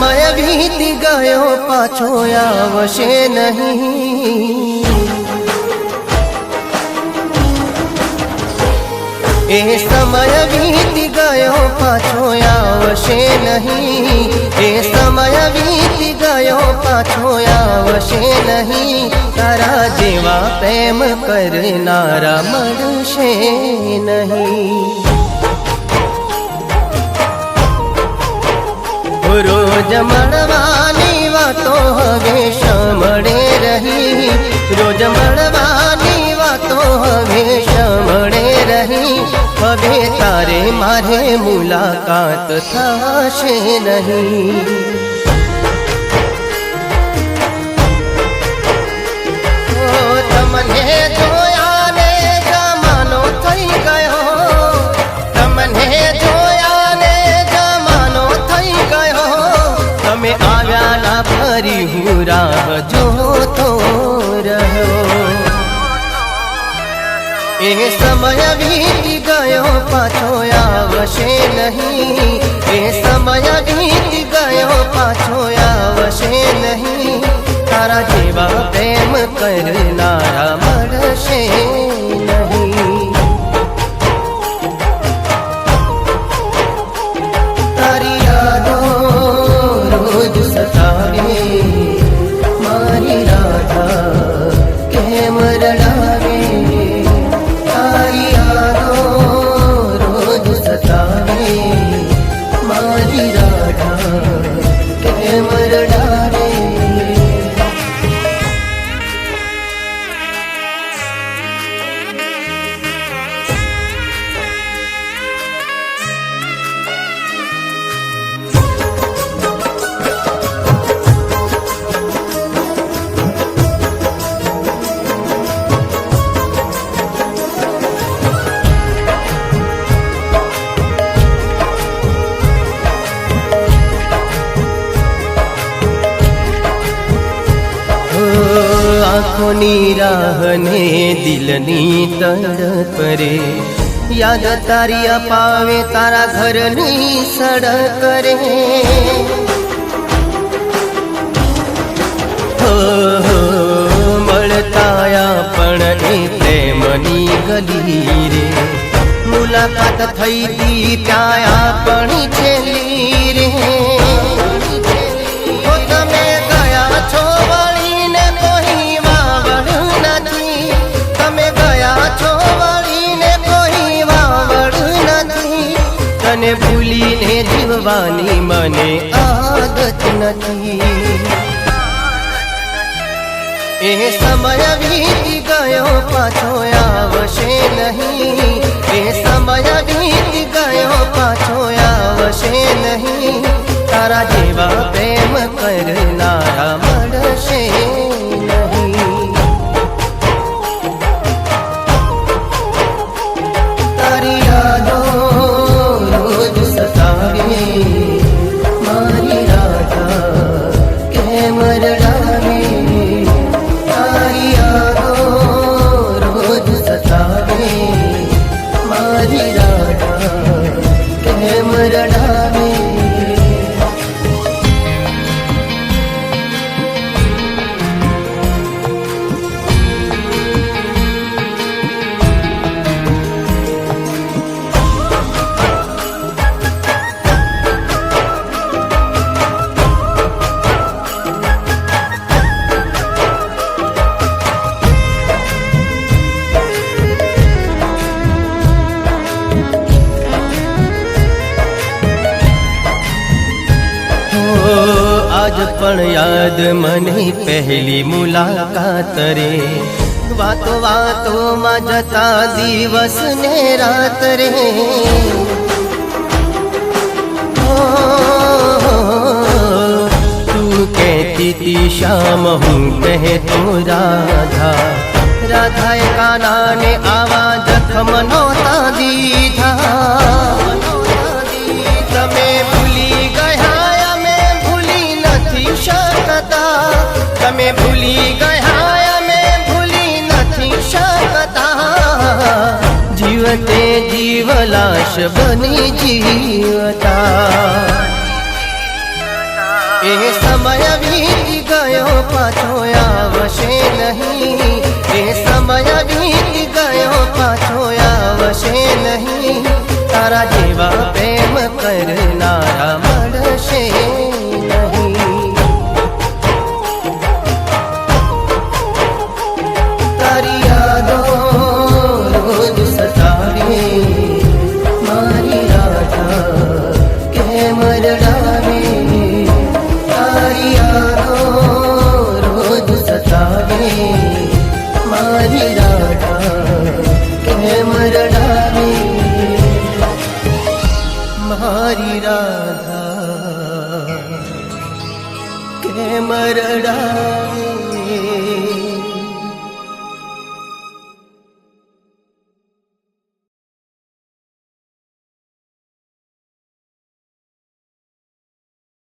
समय बीती गयो पाछो आवशे नहीं। ए समय बीती गयो पाछो आवशे नहीं। ए समय बीती गयो पाछो आवशे नहीं। तारा जेवा प्रेम करनारा मळशे नहीं। रोज मळवानी वातो हवे सांभळे रही। रोज मळवानी वातो हवे सांभळे रही। हवे तारे मारे मुलाकात थशे नहीं। तमने जोया ने जमानो थई गयो। तमने जोया ने जमानो थई गयो। तमे आव्या ना फरी हूँ राह जोतो रहो। ए समय बीती गयो पाछो आवशे नहीं। ए समय बीती गयो पाछो आवशे नहीं। तारा जेवा प्रेम करनारा मळशे नहीं। तारी यादो रोज सतावे मारी राधा केम रडावे। तारी यादो रोज सतावे मारी राधा केम रडावे। आँखोनी राह ने दिलनी तड़प रे। याद तारी अपावे तारा घरनी सड़क रे। हो मळताया पण ए प्रेमनी गली रे। मुलाकात थई ती त्याया पण छेली रे। हो तमे गया छो वळीने कोई वावड़ नथी। तमे गया छो वळीने कोई वावड़ नथी। तने भूलीने जीववानी मने आदत नथी। ए समय बीती गयो पाछो आवशे नहीं। ए समय बीती गयो पाछो आवशे नहीं। तारा जेवा प्रेम करनारा मळशे नहीं। तारी यादो रोज सतावे मारी राधा केम रडावे। तारी यादो रोज सतावे मारी राधा केम रडावे। आज पण याद मने पहली मुलाकात रे। वातो वातो मा जता दिवस ने रात रे। तू कहती थी शाम हूँ कहे तो राधा। राधा काना ने आवाज थमनोता दीधा। तमे भूली गया शकता। तमे भूली गया मैं भूली नहीं शकता। जीवते जीवलाश बनी जीवता। એ સમય વીતી ગયો પાછો આવશે નહીં, એ સમય વીતી ગયો પાછો આવશે નહીં, તારા જેવા પ્રેમ કરનારા મળશે નહીં. તારી યાદો રોજ સતાવે મારી રાધા કેમ રડાવે, તારી યાદો રોજ સતાવે મારી રાધા કેમ રડાવે, મારી રાધા કેમ રડાવે.